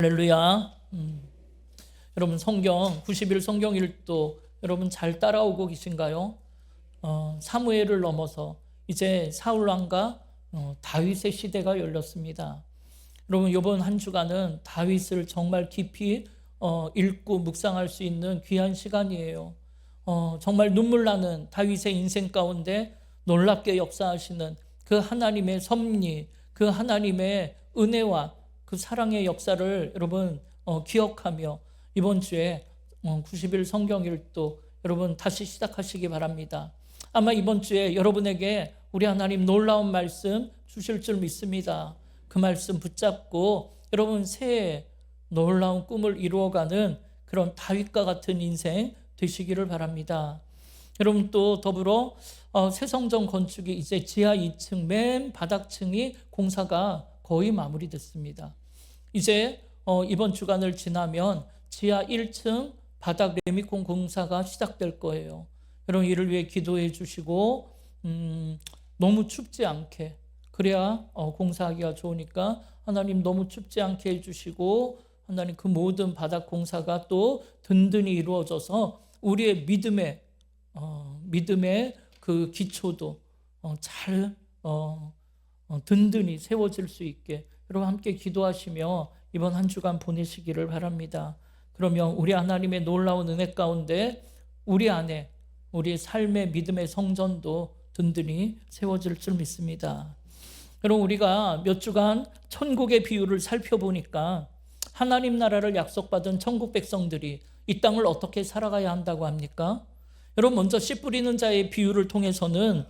할렐루야. 여러분 성경 90일 성경 읽도 여러분 잘 따라오고 계신가요? 사무엘을 넘어서 이제 사울 왕과 다윗의 시대가 열렸습니다. 여러분 이번 한 주간은 다윗을 정말 깊이 읽고 묵상할 수 있는 귀한 시간이에요. 정말 눈물 나는 다윗의 인생 가운데 놀랍게 역사하시는 그 하나님의 섭리, 그 하나님의 은혜와 그 사랑의 역사를 여러분 기억하며 이번 주에 90일 성경 읽도 여러분 다시 시작하시기 바랍니다. 아마 이번 주에 여러분에게 우리 하나님 놀라운 말씀 주실 줄 믿습니다. 그 말씀 붙잡고 여러분 새해 놀라운 꿈을 이루어가는 그런 다윗과 같은 인생 되시기를 바랍니다. 여러분 또 더불어 새 성전 건축이 이제 지하 2층 맨 바닥층이 공사가 거의 마무리됐습니다. 이제 이번 주간을 지나면 지하 1층 바닥 레미콘 공사가 시작될 거예요. 여러분 이를 위해 기도해 주시고 너무 춥지 않게, 그래야 공사하기가 좋으니까 하나님 너무 춥지 않게 해주시고 하나님 그 모든 바닥 공사가 또 든든히 이루어져서 우리의 믿음의 그 기초도 잘 든든히 세워질 수 있게 여러분 함께 기도하시며 이번 한 주간 보내시기를 바랍니다. 그러면 우리 하나님의 놀라운 은혜 가운데 우리 안에 우리의 삶의 믿음의 성전도 든든히 세워질 줄 믿습니다. 여러분 우리가 몇 주간 천국의 비유를 살펴보니까 하나님 나라를 약속받은 천국 백성들이 이 땅을 어떻게 살아가야 한다고 합니까? 여러분 먼저 씨 뿌리는 자의 비유를 통해서는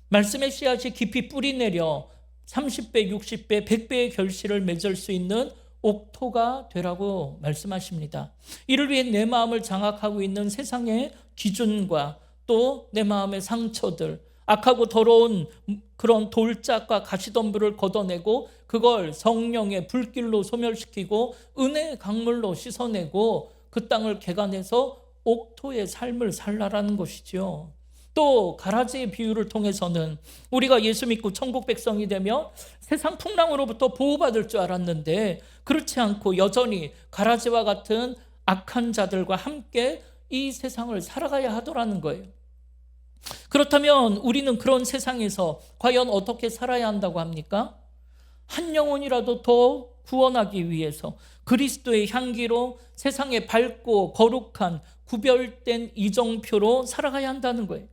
말씀의 씨앗이 깊이 뿌리내려 30배, 60배, 100배의 결실을 맺을 수 있는 옥토가 되라고 말씀하십니다. 이를 위해 내 마음을 장악하고 있는 세상의 기준과 또 내 마음의 상처들, 악하고 더러운 그런 돌짝과 가시덤불을 걷어내고 그걸 성령의 불길로 소멸시키고 은혜의 강물로 씻어내고 그 땅을 개간해서 옥토의 삶을 살라라는 것이죠. 또 가라지의 비유를 통해서는 우리가 예수 믿고 천국 백성이 되면 세상 풍랑으로부터 보호받을 줄 알았는데 그렇지 않고 여전히 가라지와 같은 악한 자들과 함께 이 세상을 살아가야 하더라는 거예요. 그렇다면 우리는 그런 세상에서 과연 어떻게 살아야 한다고 합니까? 한 영혼이라도 더 구원하기 위해서 그리스도의 향기로 세상에 밝고 거룩한 구별된 이정표로 살아가야 한다는 거예요.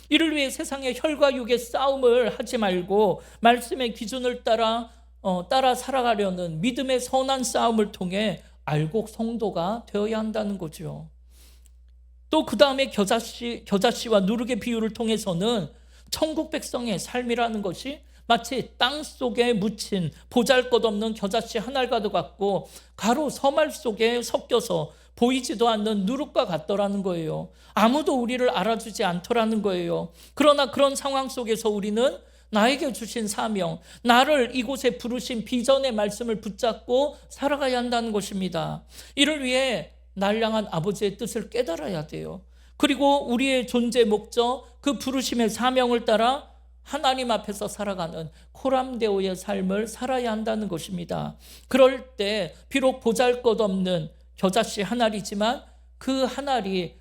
이를 위해 세상의 혈과 육의 싸움을 하지 말고 말씀의 기준을 따라 살아가려는 믿음의 선한 싸움을 통해 알곡 성도가 되어야 한다는 거죠. 또 그 다음에 겨자씨와 누룩의 비유를 통해서는 천국 백성의 삶이라는 것이 마치 땅 속에 묻힌 보잘것없는 겨자씨 한 알과도 같고 가로 서말 속에 섞여서 보이지도 않는 누룩과 같더라는 거예요. 아무도 우리를 알아주지 않더라는 거예요. 그러나 그런 상황 속에서 우리는 나에게 주신 사명, 나를 이곳에 부르신 비전의 말씀을 붙잡고 살아가야 한다는 것입니다. 이를 위해 날 향한 아버지의 뜻을 깨달아야 돼요. 그리고 우리의 존재 목적, 그 부르심의 사명을 따라 하나님 앞에서 살아가는 코람데오의 삶을 살아야 한다는 것입니다. 그럴 때 비록 보잘것없는 겨자씨 한 알이지만 그 한 알이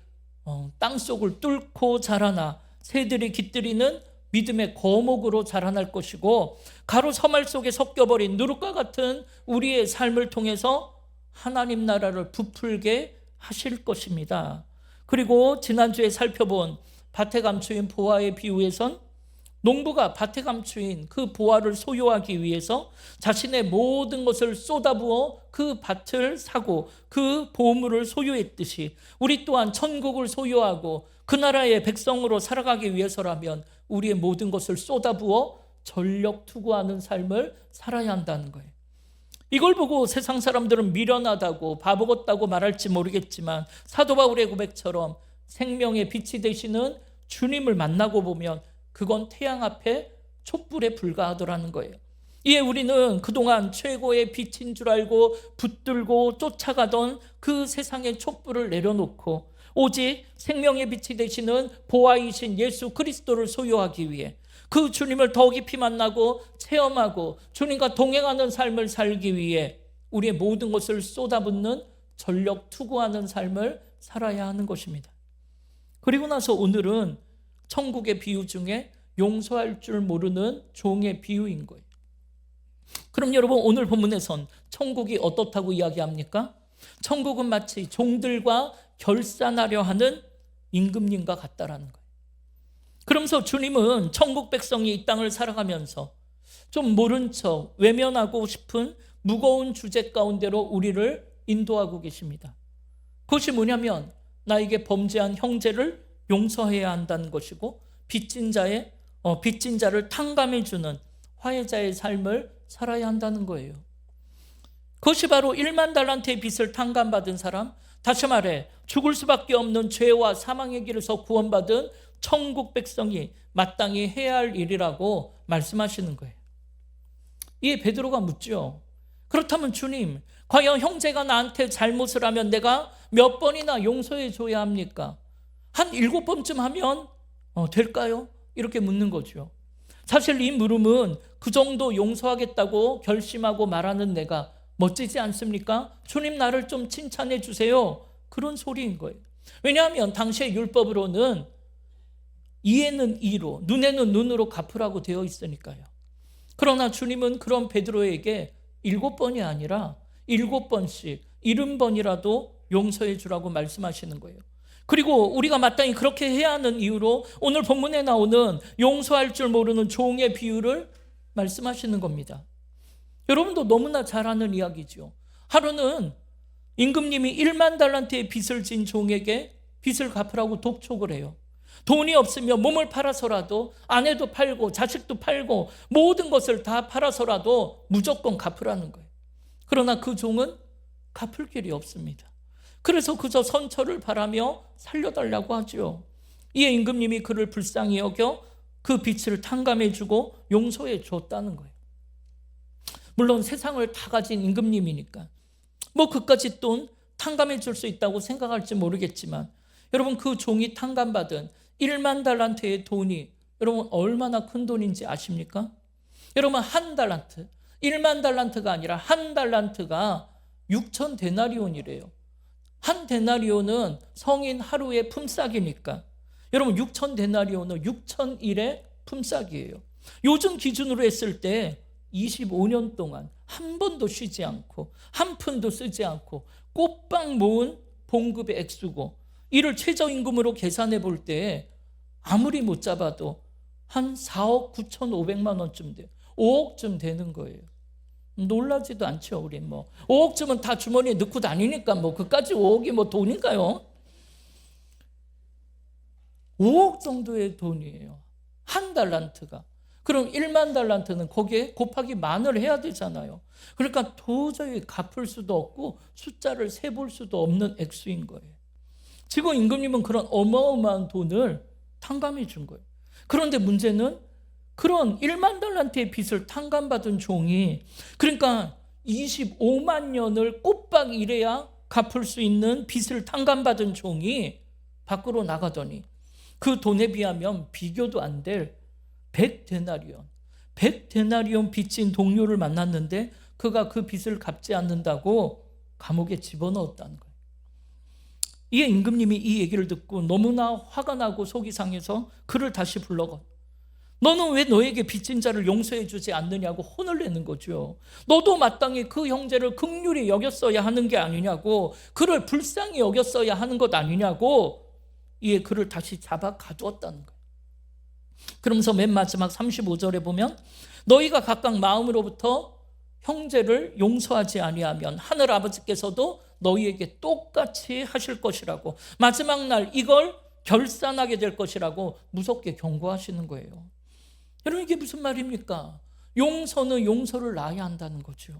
땅속을 뚫고 자라나 새들이 깃들이는 믿음의 거목으로 자라날 것이고 가로 서말 속에 섞여버린 누룩과 같은 우리의 삶을 통해서 하나님 나라를 부풀게 하실 것입니다. 그리고 지난주에 살펴본 밭에 감추인 보화의 비유에선 농부가 밭에 감추인 그 보화를 소유하기 위해서 자신의 모든 것을 쏟아부어 그 밭을 사고 그 보물을 소유했듯이 우리 또한 천국을 소유하고 그 나라의 백성으로 살아가기 위해서라면 우리의 모든 것을 쏟아부어 전력 투구하는 삶을 살아야 한다는 거예요. 이걸 보고 세상 사람들은 미련하다고 바보 같다고 말할지 모르겠지만 사도 바울의 고백처럼 생명의 빛이 되시는 주님을 만나고 보면 그건 태양 앞에 촛불에 불과하더라는 거예요. 이에 우리는 그동안 최고의 빛인 줄 알고 붙들고 쫓아가던 그 세상의 촛불을 내려놓고 오직 생명의 빛이 되시는 보화이신 예수 그리스도를 소유하기 위해 그 주님을 더 깊이 만나고 체험하고 주님과 동행하는 삶을 살기 위해 우리의 모든 것을 쏟아붓는 전력 투구하는 삶을 살아야 하는 것입니다. 그리고 나서 오늘은 천국의 비유 중에 용서할 줄 모르는 종의 비유인 거예요. 그럼 여러분, 오늘 본문에선 천국이 어떻다고 이야기합니까? 천국은 마치 종들과 결산하려 하는 임금님과 같다라는 거예요. 그러면서 주님은 천국 백성이 이 땅을 살아가면서 좀 모른 척 외면하고 싶은 무거운 주제 가운데로 우리를 인도하고 계십니다. 그것이 뭐냐면 나에게 범죄한 형제를 용서해야 한다는 것이고 빚진 자를 탕감해 주는 화해자의 삶을 살아야 한다는 거예요. 그것이 바로 1만 달란트의 빚을 탕감받은 사람, 다시 말해 죽을 수밖에 없는 죄와 사망의 길에서 구원받은 천국 백성이 마땅히 해야 할 일이라고 말씀하시는 거예요. 이에 베드로가 묻죠. 그렇다면 주님, 과연 형제가 나한테 잘못을 하면 내가 몇 번이나 용서해 줘야 합니까? 한 7번쯤 하면 될까요? 이렇게 묻는 거죠. 사실 이 물음은 그 정도 용서하겠다고 결심하고 말하는 내가 멋지지 않습니까? 주님, 나를 좀 칭찬해 주세요. 그런 소리인 거예요. 왜냐하면 당시의 율법으로는 이에는 이로, 눈에는 눈으로 갚으라고 되어 있으니까요. 그러나 주님은 그런 베드로에게 7번이 아니라 7번씩 70번이라도 용서해 주라고 말씀하시는 거예요. 그리고 우리가 마땅히 그렇게 해야 하는 이유로 오늘 본문에 나오는 용서할 줄 모르는 종의 비유를 말씀하시는 겁니다. 여러분도 너무나 잘 아는 이야기죠. 하루는 임금님이 1만 달란트의 빚을 진 종에게 빚을 갚으라고 독촉을 해요. 돈이 없으면 몸을 팔아서라도 아내도 팔고 자식도 팔고 모든 것을 다 팔아서라도 무조건 갚으라는 거예요. 그러나 그 종은 갚을 길이 없습니다. 그래서 그저 선처를 바라며 살려달라고 하죠. 이에 임금님이 그를 불쌍히 여겨 그 빚을 탕감해 주고 용서해 줬다는 거예요. 물론 세상을 다 가진 임금님이니까 그까짓 돈 탕감해 줄 수 있다고 생각할지 모르겠지만 여러분, 그 종이 탕감받은 1만 달란트의 돈이 여러분 얼마나 큰 돈인지 아십니까? 여러분, 한 달란트, 1만 달란트가 아니라 한 달란트가 6천 데나리온이래요. 한 데나리온은 성인 하루의 품삯이니까 여러분 6천 데나리온은 6,000일의 품삯이에요. 요즘 기준으로 했을 때 25년 동안 한 번도 쉬지 않고 한 푼도 쓰지 않고 꼬박 모은 봉급의 액수고, 이를 최저임금으로 계산해 볼 때 아무리 못 잡아도 한 4억 9,500만 원쯤 돼요. 5억쯤 되는 거예요. 놀라지도 않죠. 우리 5억쯤은 다 주머니에 넣고 다니니까 그까지 5억이 돈인가요? 5억 정도의 돈이에요. 한 달란트가. 그럼 1만 달란트는 거기에 곱하기 만을 해야 되잖아요. 그러니까 도저히 갚을 수도 없고 숫자를 세볼 수도 없는 액수인 거예요. 지금 임금님은 그런 어마어마한 돈을 탕감해 준 거예요. 그런데 문제는 그런 1만 달란트의 빚을 탕감받은 종이, 그러니까 25만 년을 꼬박 일해야 갚을 수 있는 빚을 탕감받은 종이 밖으로 나가더니 그 돈에 비하면 비교도 안 될 100데나리온 빚진 동료를 만났는데 그가 그 빚을 갚지 않는다고 감옥에 집어넣었다는 거예요. 이에 임금님이 이 얘기를 듣고 너무나 화가 나고 속이 상해서 그를 다시 불러가, 너는 왜 너에게 빚진 자를 용서해 주지 않느냐고 혼을 내는 거죠. 너도 마땅히 그 형제를 긍휼히 여겼어야 하는 게 아니냐고, 그를 불쌍히 여겼어야 하는 것 아니냐고, 이에 그를 다시 잡아 가두었다는 거예요. 그러면서 맨 마지막 35절에 보면 너희가 각각 마음으로부터 형제를 용서하지 아니하면 하늘 아버지께서도 너희에게 똑같이 하실 것이라고, 마지막 날 이걸 결산하게 될 것이라고 무섭게 경고하시는 거예요. 여러분, 이게 무슨 말입니까? 용서는 용서를 낳아야 한다는 거죠.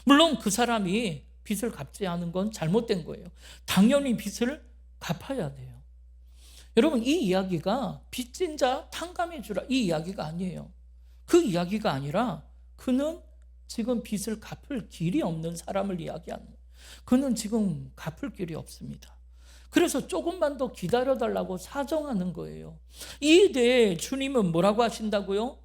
물론 그 사람이 빚을 갚지 않은 건 잘못된 거예요. 당연히 빚을 갚아야 돼요. 여러분, 이 이야기가 빚진 자 탕감해 주라 이 이야기가 아니에요. 그 이야기가 아니라 그는 지금 빚을 갚을 길이 없는 사람을 이야기하는 거예요. 그는 지금 갚을 길이 없습니다. 그래서 조금만 더 기다려달라고 사정하는 거예요. 이에 대해 주님은 뭐라고 하신다고요?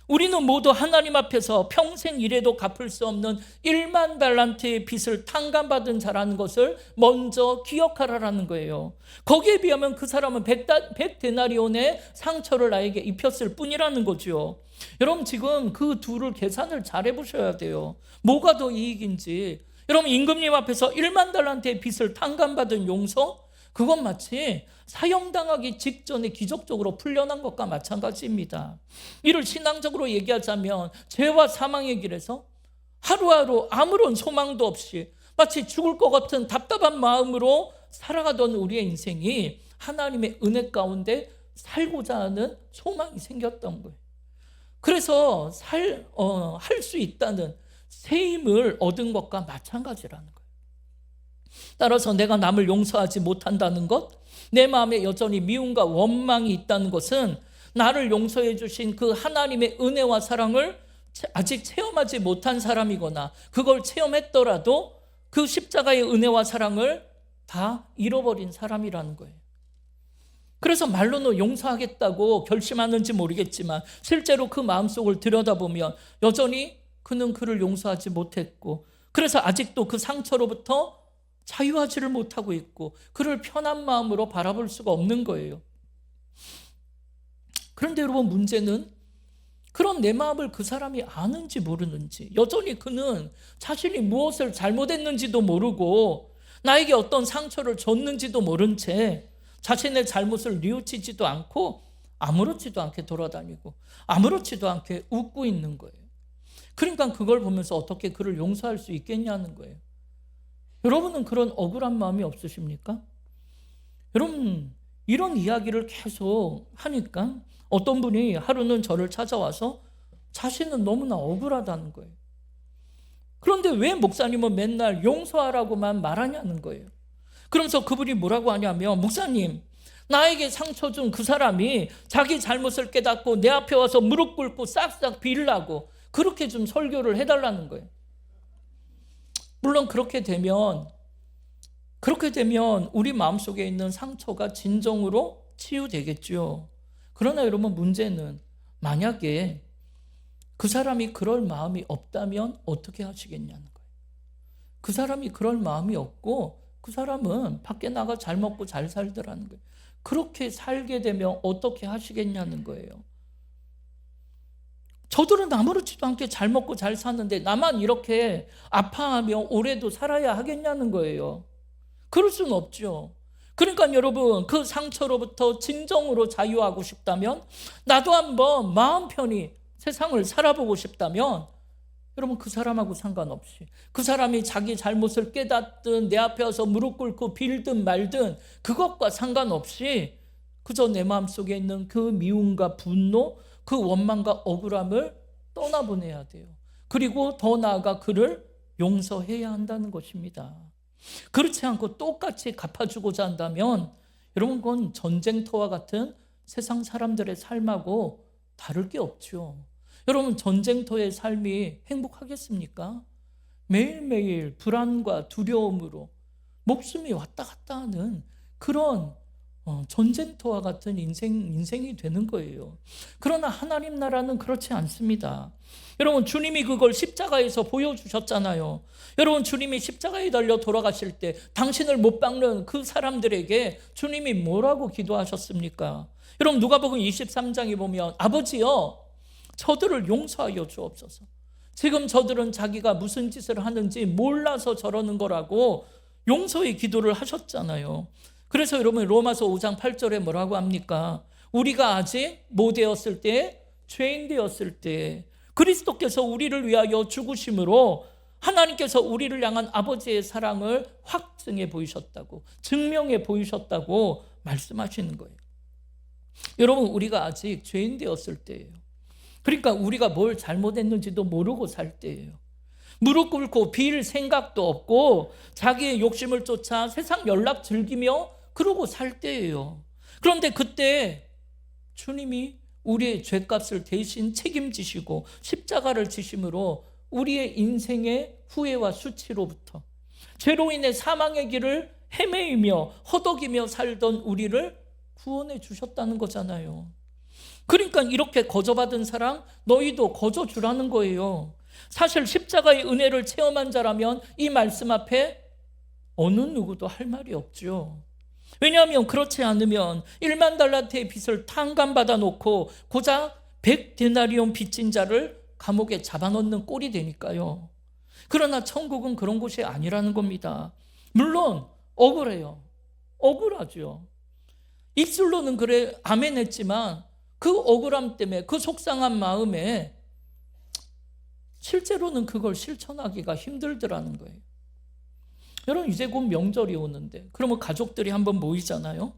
우리는 모두 하나님 앞에서 평생 일해도 갚을 수 없는 1만 달란트의 빚을 탕감받은 자라는 것을 먼저 기억하라는 거예요. 거기에 비하면 그 사람은 100데나리온의 상처를 나에게 입혔을 뿐이라는 거죠. 여러분, 지금 그 둘을 계산을 잘 해보셔야 돼요. 뭐가 더 이익인지. 여러분, 임금님 앞에서 1만 달란트의 빚을 탕감받은 용서? 그건 마치 사형당하기 직전에 기적적으로 풀려난 것과 마찬가지입니다. 이를 신앙적으로 얘기하자면 죄와 사망의 길에서 하루하루 아무런 소망도 없이 마치 죽을 것 같은 답답한 마음으로 살아가던 우리의 인생이 하나님의 은혜 가운데 살고자 하는 소망이 생겼던 거예요. 그래서 할 수 있다는 새 힘을 얻은 것과 마찬가지라는 거예요. 따라서 내가 남을 용서하지 못한다는 것, 내 마음에 여전히 미움과 원망이 있다는 것은 나를 용서해 주신 그 하나님의 은혜와 사랑을 아직 체험하지 못한 사람이거나, 그걸 체험했더라도 그 십자가의 은혜와 사랑을 다 잃어버린 사람이라는 거예요. 그래서 말로는 용서하겠다고 결심하는지 모르겠지만 실제로 그 마음속을 들여다보면 여전히 그는 그를 용서하지 못했고, 그래서 아직도 그 상처로부터 자유하지를 못하고 있고 그를 편한 마음으로 바라볼 수가 없는 거예요. 그런데 여러분, 문제는 그런 내 마음을 그 사람이 아는지 모르는지, 여전히 그는 자신이 무엇을 잘못했는지도 모르고 나에게 어떤 상처를 줬는지도 모른 채 자신의 잘못을 뉘우치지도 않고 아무렇지도 않게 돌아다니고 아무렇지도 않게 웃고 있는 거예요. 그러니까 그걸 보면서 어떻게 그를 용서할 수 있겠냐는 거예요. 여러분은 그런 억울한 마음이 없으십니까? 여러분, 이런 이야기를 계속 하니까 어떤 분이 하루는 저를 찾아와서 자신은 너무나 억울하다는 거예요. 그런데 왜 목사님은 맨날 용서하라고만 말하냐는 거예요. 그러면서 그분이 뭐라고 하냐면, 목사님, 나에게 상처 준 그 사람이 자기 잘못을 깨닫고 내 앞에 와서 무릎 꿇고 싹싹 빌라고 그렇게 좀 설교를 해달라는 거예요. 물론 그렇게 되면 우리 마음속에 있는 상처가 진정으로 치유되겠죠. 그러나 여러분, 문제는 만약에 그 사람이 그럴 마음이 없다면 어떻게 하시겠냐는 거예요. 그 사람이 그럴 마음이 없고 그 사람은 밖에 나가 잘 먹고 잘 살더라는 거예요. 그렇게 살게 되면 어떻게 하시겠냐는 거예요. 저들은 아무렇지도 않게 잘 먹고 잘 사는데 나만 이렇게 아파하며 오래도 살아야 하겠냐는 거예요. 그럴 수는 없죠. 그러니까 여러분, 그 상처로부터 진정으로 자유하고 싶다면, 나도 한번 마음 편히 세상을 살아보고 싶다면, 여러분, 그 사람하고 상관없이 그 사람이 자기 잘못을 깨닫든 내 앞에 와서 무릎 꿇고 빌든 말든 그것과 상관없이 그저 내 마음속에 있는 그 미움과 분노, 그 원망과 억울함을 떠나보내야 돼요. 그리고 더 나아가 그를 용서해야 한다는 것입니다. 그렇지 않고 똑같이 갚아주고자 한다면 여러분, 그건 전쟁터와 같은 세상 사람들의 삶하고 다를 게 없죠. 여러분, 전쟁터의 삶이 행복하겠습니까? 매일매일 불안과 두려움으로 목숨이 왔다 갔다 하는 그런 전쟁터와 같은 인생이 되는 거예요. 그러나 하나님 나라는 그렇지 않습니다. 여러분, 주님이 그걸 십자가에서 보여주셨잖아요. 여러분, 주님이 십자가에 달려 돌아가실 때 당신을 못 박는 그 사람들에게 주님이 뭐라고 기도하셨습니까? 여러분, 누가복음 23장에 보면, 아버지여, 저들을 용서하여 주옵소서. 지금 저들은 자기가 무슨 짓을 하는지 몰라서 저러는 거라고 용서의 기도를 하셨잖아요. 그래서 여러분, 로마서 5장 8절에 뭐라고 합니까? 우리가 아직 뭐 되었을 때? 죄인 되었을 때 그리스도께서 우리를 위하여 죽으심으로 하나님께서 우리를 향한 아버지의 사랑을 확증해 보이셨다고, 증명해 보이셨다고 말씀하시는 거예요. 여러분, 우리가 아직 죄인 되었을 때예요. 그러니까 우리가 뭘 잘못했는지도 모르고 살 때예요. 무릎 꿇고 빌 생각도 없고 자기의 욕심을 쫓아 세상 연락 즐기며 그러고 살 때예요. 그런데 그때 주님이 우리의 죄값을 대신 책임지시고 십자가를 지심으로 우리의 인생의 후회와 수치로부터, 죄로 인해 사망의 길을 헤매이며 허덕이며 살던 우리를 구원해 주셨다는 거잖아요. 그러니까 이렇게 거저받은 사랑 너희도 거저주라는 거예요. 사실 십자가의 은혜를 체험한 자라면 이 말씀 앞에 어느 누구도 할 말이 없죠. 왜냐하면 그렇지 않으면 1만 달란트의 빚을 탕감받아 놓고 고작 100데나리온 빚진 자를 감옥에 잡아넣는 꼴이 되니까요. 그러나 천국은 그런 곳이 아니라는 겁니다. 물론 억울해요. 억울하죠. 입술로는 그래 아멘 했지만 그 억울함 때문에, 그 속상한 마음에 실제로는 그걸 실천하기가 힘들더라는 거예요. 여러분, 이제 곧 명절이 오는데 그러면 가족들이 한번 모이잖아요.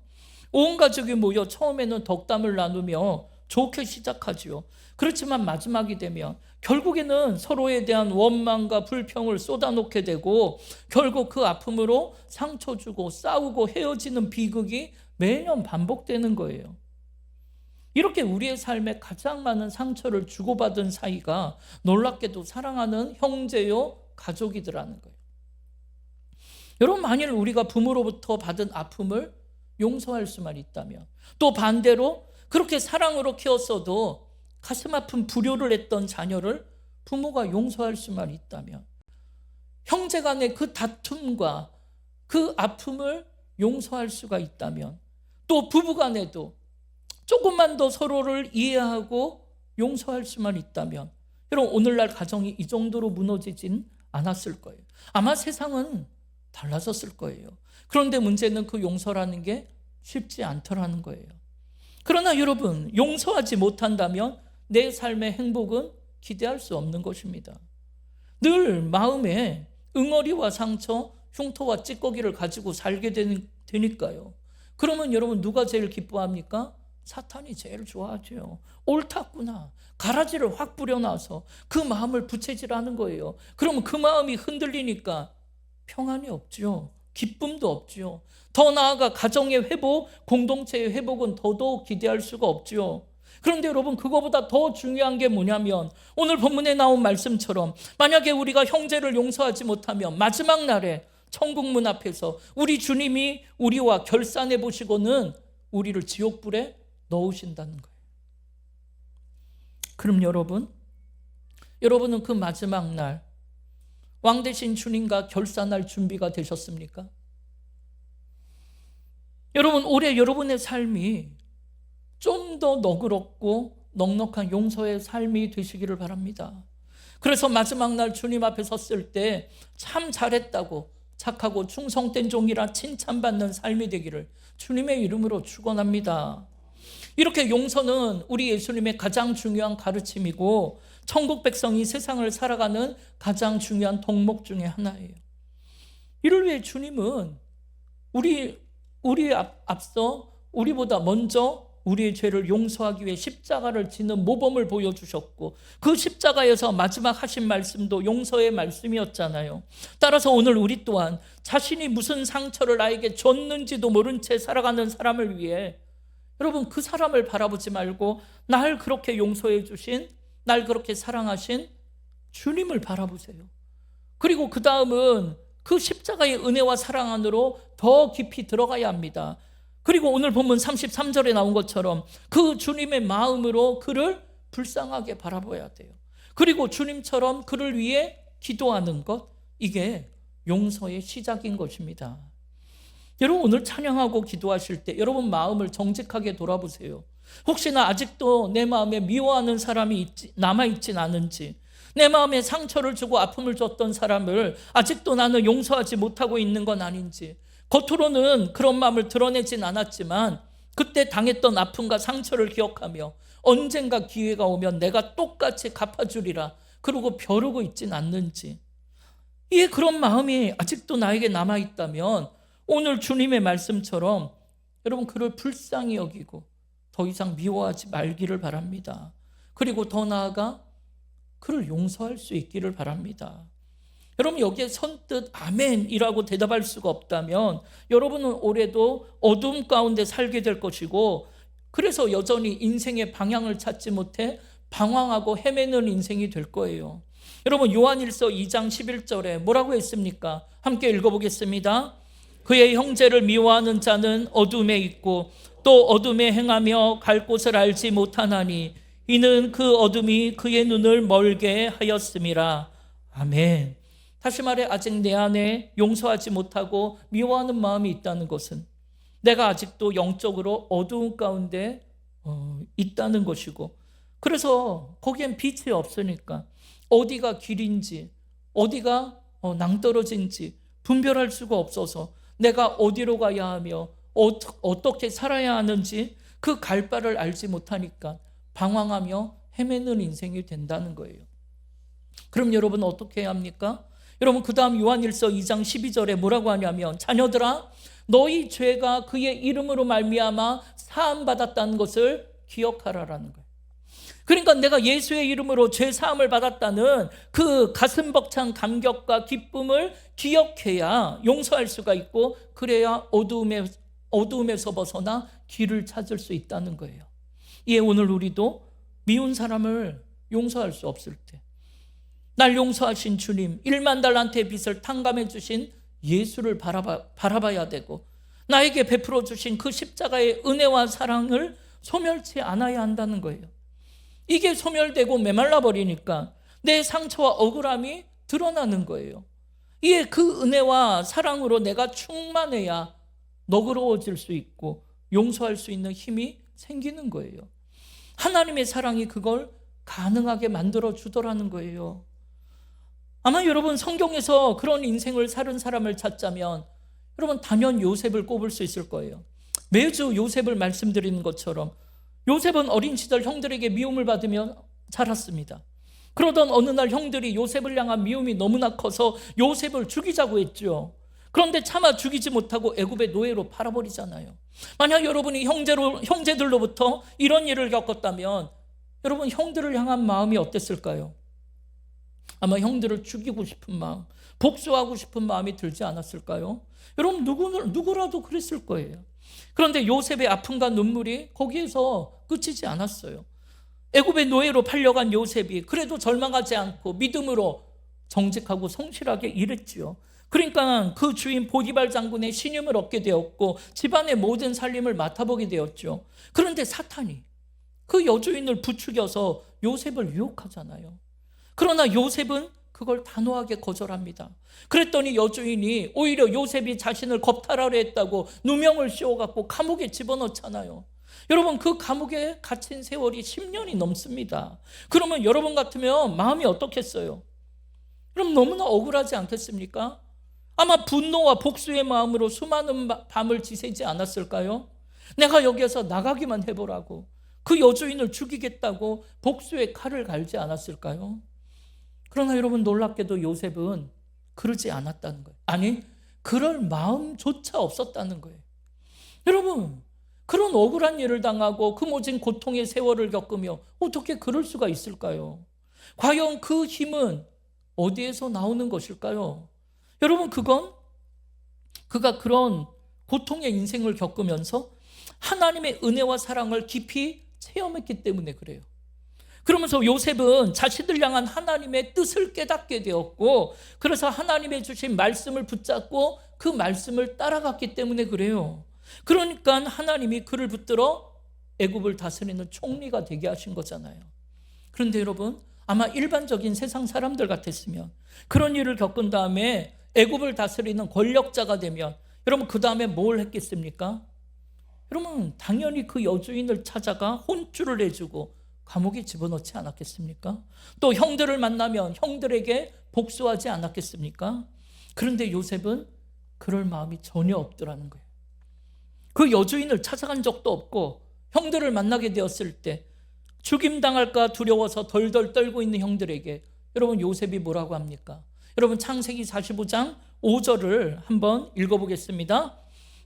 온 가족이 모여 처음에는 덕담을 나누며 좋게 시작하지요. 그렇지만 마지막이 되면 결국에는 서로에 대한 원망과 불평을 쏟아놓게 되고 결국 그 아픔으로 상처 주고 싸우고 헤어지는 비극이 매년 반복되는 거예요. 이렇게 우리의 삶에 가장 많은 상처를 주고받은 사이가 놀랍게도 사랑하는 형제요 가족이더라는 거예요. 여러분, 만일 우리가 부모로부터 받은 아픔을 용서할 수만 있다면, 또 반대로 그렇게 사랑으로 키웠어도 가슴 아픈 불효를 했던 자녀를 부모가 용서할 수만 있다면, 형제 간의 그 다툼과 그 아픔을 용서할 수가 있다면, 또 부부 간에도 조금만 더 서로를 이해하고 용서할 수만 있다면, 여러분, 오늘날 가정이 이 정도로 무너지진 않았을 거예요. 아마 세상은 달라졌을 거예요. 그런데 문제는 그 용서라는 게 쉽지 않더라는 거예요. 그러나 여러분, 용서하지 못한다면 내 삶의 행복은 기대할 수 없는 것입니다. 늘 마음에 응어리와 상처, 흉터와 찌꺼기를 가지고 살게 되니까요. 그러면 여러분, 누가 제일 기뻐합니까? 사탄이 제일 좋아하죠. 옳았구나. 가라지를 확 뿌려놔서 그 마음을 부채질하는 거예요. 그러면 그 마음이 흔들리니까 평안이 없죠. 기쁨도 없죠. 더 나아가 가정의 회복, 공동체의 회복은 더더욱 기대할 수가 없죠. 그런데 여러분, 그거보다 더 중요한 게 뭐냐면 오늘 본문에 나온 말씀처럼 만약에 우리가 형제를 용서하지 못하면 마지막 날에 천국 문 앞에서 우리 주님이 우리와 결산해 보시고는 우리를 지옥불에 넣으신다는 거예요. 그럼 여러분은 그 마지막 날 왕 대신 주님과 결산할 준비가 되셨습니까? 여러분, 올해 여러분의 삶이 좀 더 너그럽고 넉넉한 용서의 삶이 되시기를 바랍니다. 그래서 마지막 날 주님 앞에 섰을 때 참 잘했다고, 착하고 충성된 종이라 칭찬받는 삶이 되기를 주님의 이름으로 축원합니다. 이렇게 용서는 우리 예수님의 가장 중요한 가르침이고 천국 백성이 세상을 살아가는 가장 중요한 덕목 중에 하나예요. 이를 위해 주님은 우리 앞서 우리보다 먼저 우리의 죄를 용서하기 위해 십자가를 지는 모범을 보여주셨고 그 십자가에서 마지막 하신 말씀도 용서의 말씀이었잖아요. 따라서 오늘 우리 또한 자신이 무슨 상처를 나에게 줬는지도 모른 채 살아가는 사람을 위해 여러분, 그 사람을 바라보지 말고 날 그렇게 용서해 주신, 날 그렇게 사랑하신 주님을 바라보세요. 그리고 그 다음은 그 십자가의 은혜와 사랑 안으로 더 깊이 들어가야 합니다. 그리고 오늘 본문 33절에 나온 것처럼 그 주님의 마음으로 그를 불쌍하게 바라봐야 돼요. 그리고 주님처럼 그를 위해 기도하는 것, 이게 용서의 시작인 것입니다. 여러분, 오늘 찬양하고 기도하실 때 여러분 마음을 정직하게 돌아보세요. 혹시나 아직도 내 마음에 미워하는 사람이 남아있진 않은지, 내 마음에 상처를 주고 아픔을 줬던 사람을 아직도 나는 용서하지 못하고 있는 건 아닌지, 겉으로는 그런 마음을 드러내진 않았지만 그때 당했던 아픔과 상처를 기억하며 언젠가 기회가 오면 내가 똑같이 갚아주리라 그러고 벼르고 있진 않는지, 이게 그런 마음이 아직도 나에게 남아있다면 오늘 주님의 말씀처럼 여러분 그를 불쌍히 여기고 더 이상 미워하지 말기를 바랍니다. 그리고 더 나아가 그를 용서할 수 있기를 바랍니다. 여러분, 여기에 선뜻 아멘이라고 대답할 수가 없다면 여러분은 올해도 어둠 가운데 살게 될 것이고, 그래서 여전히 인생의 방향을 찾지 못해 방황하고 헤매는 인생이 될 거예요. 여러분, 요한일서 2장 11절에 뭐라고 했습니까? 함께 읽어보겠습니다. 그의 형제를 미워하는 자는 어둠에 있고 또 어둠에 행하며 갈 곳을 알지 못하나니 이는 그 어둠이 그의 눈을 멀게 하였음이라. 아멘. 다시 말해, 아직 내 안에 용서하지 못하고 미워하는 마음이 있다는 것은 내가 아직도 영적으로 어두운 가운데 있다는 것이고, 그래서 거기엔 빛이 없으니까 어디가 길인지 어디가 낭떠러진지 분별할 수가 없어서 내가 어디로 가야 하며 어떻게 살아야 하는지 그 갈 바를 알지 못하니까 방황하며 헤매는 인생이 된다는 거예요. 그럼 여러분 어떻게 해야 합니까? 여러분 그 다음 요한일서 2장 12절에 뭐라고 하냐면, 자녀들아 너희 죄가 그의 이름으로 말미암아 사함 받았다는 것을 기억하라라는 거예요. 그러니까 내가 예수의 이름으로 죄 사함을 받았다는 그 가슴 벅찬 감격과 기쁨을 기억해야 용서할 수가 있고, 그래야 어두움에서 벗어나 길을 찾을 수 있다는 거예요. 이에 오늘 우리도 미운 사람을 용서할 수 없을 때 날 용서하신 주님, 1만 달란트의 빚을 탕감해 주신 예수를 바라봐야 되고, 나에게 베풀어 주신 그 십자가의 은혜와 사랑을 소멸치 않아야 한다는 거예요. 이게 소멸되고 메말라 버리니까 내 상처와 억울함이 드러나는 거예요. 이에 그 은혜와 사랑으로 내가 충만해야 너그러워질 수 있고 용서할 수 있는 힘이 생기는 거예요. 하나님의 사랑이 그걸 가능하게 만들어 주더라는 거예요. 아마 여러분 성경에서 그런 인생을 살은 사람을 찾자면 여러분 단연 요셉을 꼽을 수 있을 거예요. 매주 요셉을 말씀드리는 것처럼 요셉은 어린 시절 형들에게 미움을 받으며 자랐습니다. 그러던 어느 날 형들이 요셉을 향한 미움이 너무나 커서 요셉을 죽이자고 했죠. 그런데 차마 죽이지 못하고 애굽의 노예로 팔아버리잖아요. 만약 여러분이 형제들로부터 이런 일을 겪었다면 여러분 형들을 향한 마음이 어땠을까요? 아마 형들을 죽이고 싶은 마음, 복수하고 싶은 마음이 들지 않았을까요? 여러분 누구라도 그랬을 거예요. 그런데 요셉의 아픔과 눈물이 거기에서 끝이지 않았어요. 애굽의 노예로 팔려간 요셉이 그래도 절망하지 않고 믿음으로 정직하고 성실하게 일했지요. 그러니까 그 주인 보디발 장군의 신임을 얻게 되었고 집안의 모든 살림을 맡아보게 되었죠. 그런데 사탄이 그 여주인을 부추겨서 요셉을 유혹하잖아요. 그러나 요셉은 그걸 단호하게 거절합니다. 그랬더니 여주인이 오히려 요셉이 자신을 겁탈하려 했다고 누명을 씌워갖고 감옥에 집어넣잖아요. 여러분 그 감옥에 갇힌 세월이 10년이 넘습니다. 그러면 여러분 같으면 마음이 어떻겠어요? 그럼 너무나 억울하지 않겠습니까? 아마 분노와 복수의 마음으로 수많은 밤을 지새지 않았을까요? 내가 여기에서 나가기만 해보라고, 그 여주인을 죽이겠다고 복수의 칼을 갈지 않았을까요? 그러나 여러분 놀랍게도 요셉은 그러지 않았다는 거예요. 아니, 그럴 마음조차 없었다는 거예요. 여러분, 그런 억울한 일을 당하고 그 모진 고통의 세월을 겪으며 어떻게 그럴 수가 있을까요? 과연 그 힘은 어디에서 나오는 것일까요? 여러분, 그가 그런 고통의 인생을 겪으면서 하나님의 은혜와 사랑을 깊이 체험했기 때문에 그래요. 그러면서 요셉은 자신들 향한 하나님의 뜻을 깨닫게 되었고, 그래서 하나님의 주신 말씀을 붙잡고 그 말씀을 따라갔기 때문에 그래요. 그러니까 하나님이 그를 붙들어 애굽을 다스리는 총리가 되게 하신 거잖아요. 그런데 여러분, 아마 일반적인 세상 사람들 같았으면 그런 일을 겪은 다음에 애굽을 다스리는 권력자가 되면 여러분 그 다음에 뭘 했겠습니까? 여러분 당연히 그 여주인을 찾아가 혼쭐을 내주고 감옥에 집어넣지 않았겠습니까? 또 형들을 만나면 형들에게 복수하지 않았겠습니까? 그런데 요셉은 그럴 마음이 전혀 없더라는 거예요. 그 여주인을 찾아간 적도 없고 형들을 만나게 되었을 때 죽임당할까 두려워서 덜덜 떨고 있는 형들에게 여러분 요셉이 뭐라고 합니까? 여러분 창세기 45장 5절을 한번 읽어보겠습니다.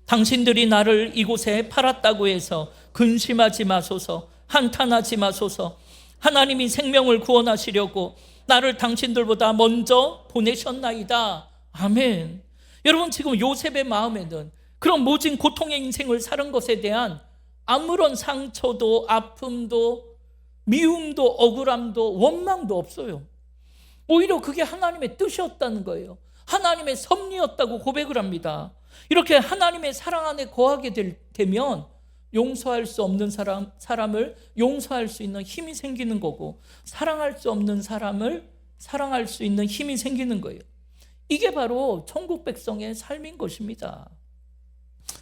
당신들이 나를 이곳에 팔았다고 해서 근심하지 마소서, 한탄하지 마소서. 하나님이 생명을 구원하시려고 나를 당신들보다 먼저 보내셨나이다. 아멘. 여러분 지금 요셉의 마음에는 그런 모진 고통의 인생을 사는 것에 대한 아무런 상처도 아픔도 미움도 억울함도 원망도 없어요. 오히려 그게 하나님의 뜻이었다는 거예요. 하나님의 섭리였다고 고백을 합니다. 이렇게 하나님의 사랑 안에 거하게 되면 용서할 수 없는 사람을 용서할 수 있는 힘이 생기는 거고, 사랑할 수 없는 사람을 사랑할 수 있는 힘이 생기는 거예요. 이게 바로 천국 백성의 삶인 것입니다.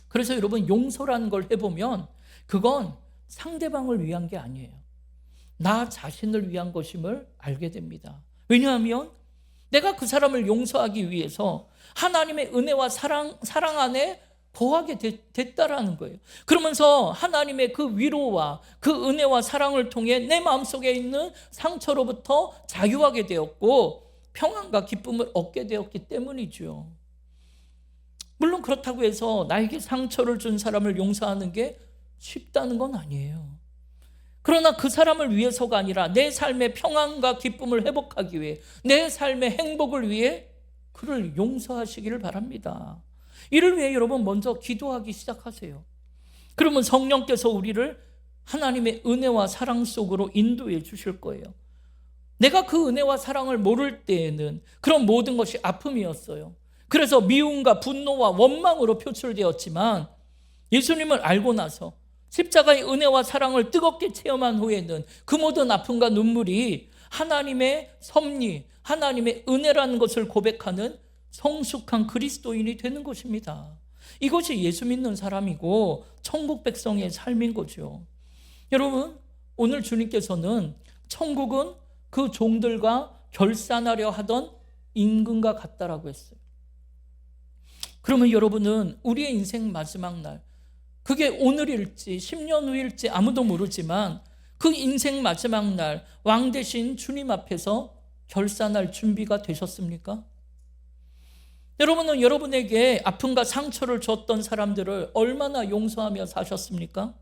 그래서 여러분, 용서라는 걸 해보면 그건 상대방을 위한 게 아니에요. 나 자신을 위한 것임을 알게 됩니다. 왜냐하면 내가 그 사람을 용서하기 위해서 하나님의 은혜와 사랑 안에 거하게 됐다라는 거예요. 그러면서 하나님의 그 위로와 그 은혜와 사랑을 통해 내 마음속에 있는 상처로부터 자유하게 되었고 평안과 기쁨을 얻게 되었기 때문이죠. 물론 그렇다고 해서 나에게 상처를 준 사람을 용서하는 게 쉽다는 건 아니에요. 그러나 그 사람을 위해서가 아니라 내 삶의 평안과 기쁨을 회복하기 위해, 내 삶의 행복을 위해 그를 용서하시기를 바랍니다. 이를 위해 여러분 먼저 기도하기 시작하세요. 그러면 성령께서 우리를 하나님의 은혜와 사랑 속으로 인도해 주실 거예요. 내가 그 은혜와 사랑을 모를 때에는 그런 모든 것이 아픔이었어요. 그래서 미움과 분노와 원망으로 표출되었지만 예수님을 알고 나서 십자가의 은혜와 사랑을 뜨겁게 체험한 후에는 그 모든 아픔과 눈물이 하나님의 섭리, 하나님의 은혜라는 것을 고백하는 성숙한 그리스도인이 되는 것입니다. 이것이 예수 믿는 사람이고 천국 백성의 삶인 거죠. 여러분, 오늘 주님께서는 천국은 그 종들과 결산하려 하던 임금과 같다라고 했어요. 그러면 여러분은 우리의 인생 마지막 날, 그게 오늘일지 10년 후일지 아무도 모르지만 그 인생 마지막 날 왕 대신 주님 앞에서 결산할 준비가 되셨습니까? 여러분은 여러분에게 아픔과 상처를 줬던 사람들을 얼마나 용서하며 사셨습니까?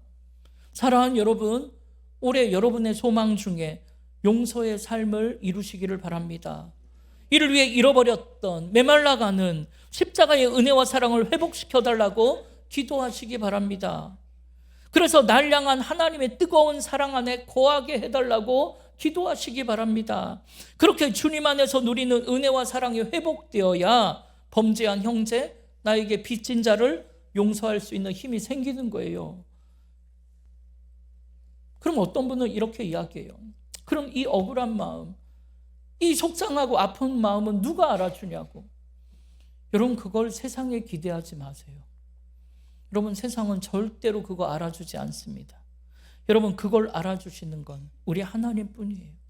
사랑하는 여러분, 올해 여러분의 소망 중에 용서의 삶을 이루시기를 바랍니다. 이를 위해 잃어버렸던 메말라가는 십자가의 은혜와 사랑을 회복시켜달라고 기도하시기 바랍니다. 그래서 날 향한 하나님의 뜨거운 사랑 안에 거하게 해달라고 기도하시기 바랍니다. 그렇게 주님 안에서 누리는 은혜와 사랑이 회복되어야 범죄한 형제, 나에게 빚진 자를 용서할 수 있는 힘이 생기는 거예요. 그럼 어떤 분은 이렇게 이야기해요. 그럼 이 억울한 마음, 이 속상하고 아픈 마음은 누가 알아주냐고. 여러분, 그걸 세상에 기대하지 마세요. 여러분, 세상은 절대로 그거 알아주지 않습니다. 여러분, 그걸 알아주시는 건 우리 하나님뿐이에요.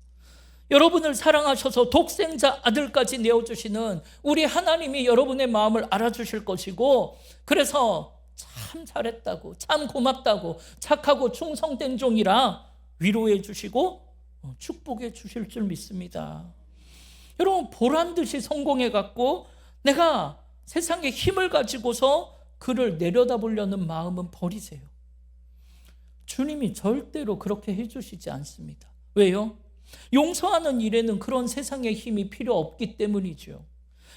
여러분을 사랑하셔서 독생자 아들까지 내어주시는 우리 하나님이 여러분의 마음을 알아주실 것이고, 그래서 참 잘했다고, 참 고맙다고, 착하고 충성된 종이라 위로해 주시고 축복해 주실 줄 믿습니다. 여러분, 보란듯이 성공해 갖고 내가 세상에 힘을 가지고서 그를 내려다보려는 마음은 버리세요. 주님이 절대로 그렇게 해주시지 않습니다. 왜요? 용서하는 일에는 그런 세상의 힘이 필요 없기 때문이죠.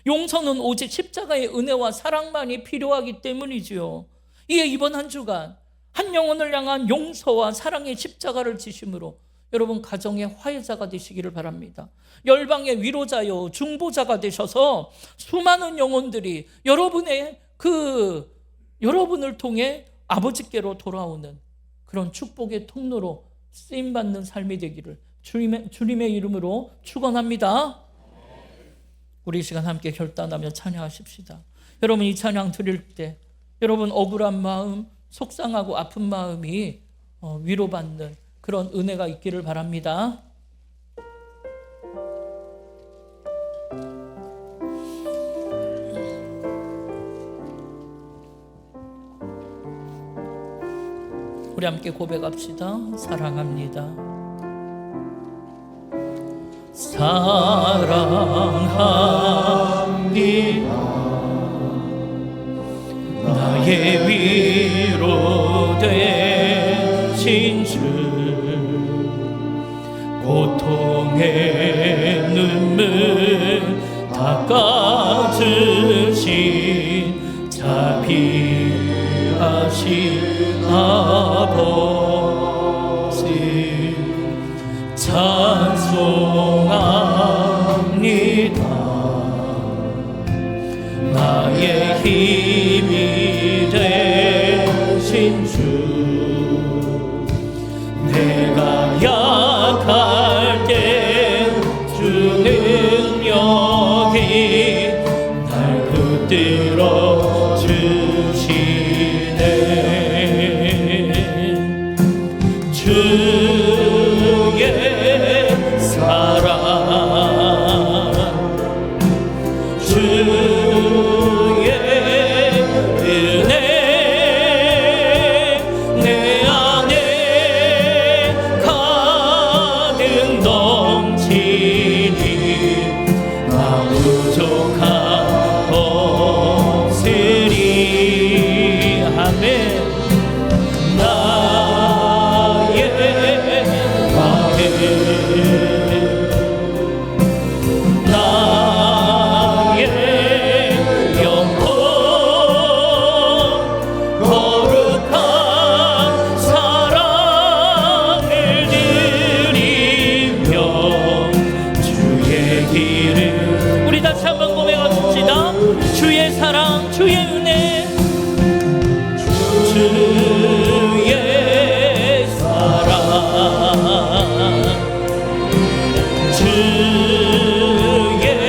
용서는 오직 십자가의 은혜와 사랑만이 필요하기 때문이죠. 이에 이번 한 주간 한 영혼을 향한 용서와 사랑의 십자가를 지심으로 여러분 가정의 화해자가 되시기를 바랍니다. 열방의 위로자요 중보자가 되셔서 수많은 영혼들이 여러분을 통해 아버지께로 돌아오는 그런 축복의 통로로 쓰임받는 삶이 되기를 주님의 이름으로 축원합니다. 우리 이 시간 함께 결단하며 찬양하십시다. 여러분, 이 찬양 드릴 때 여러분 억울한 마음, 속상하고 아픈 마음이 위로받는 그런 은혜가 있기를 바랍니다. 우리 함께 고백합시다. 사랑합니다. 사랑합니다. 나의 위로 되신 주, 고통의 눈물 닦아주신 자비하신 아버지 찬송합니다. 아멘. 나의 마음 나의 영혼 거룩한 사랑을 드리며 주의 길을 우리 다시 한번 고백합시다. 주의 사랑 주의 은혜 주의 사랑 주의 은혜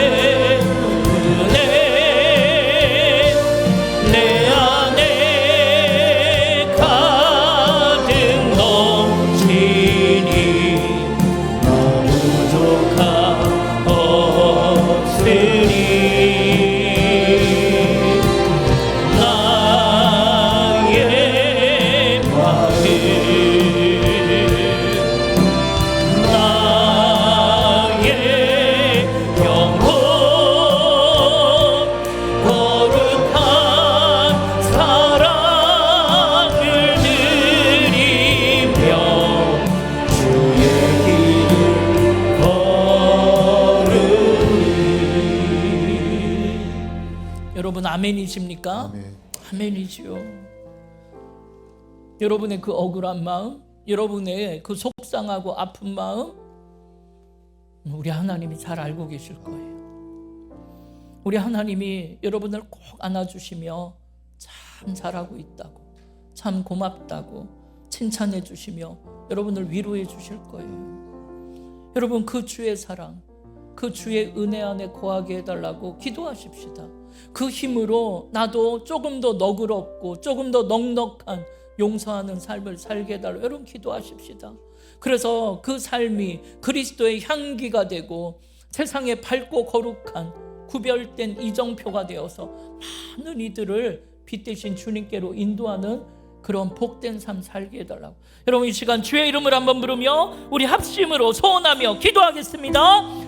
내 안에 가득 넘치니 나 부족하옵으니 여러분 아멘이십니까? 아멘. 아멘이지요. 여러분의 그 억울한 마음, 여러분의 그 속상하고 아픈 마음 우리 하나님이 잘 알고 계실 거예요. 우리 하나님이 여러분을 꼭 안아주시며 참 잘하고 있다고, 참 고맙다고 칭찬해 주시며 여러분을 위로해 주실 거예요. 여러분 그 주의 사랑, 그 주의 은혜 안에 거하게 해달라고 기도하십시다. 그 힘으로 나도 조금 더 너그럽고 조금 더 넉넉한 용서하는 삶을 살게 해달라고 여러분 기도하십시다. 그래서 그 삶이 그리스도의 향기가 되고 세상에 밝고 거룩한 구별된 이정표가 되어서 많은 이들을 빛 대신 주님께로 인도하는 그런 복된 삶 살게 해달라고. 여러분 이 시간 주의 이름을 한번 부르며 우리 합심으로 소원하며 기도하겠습니다.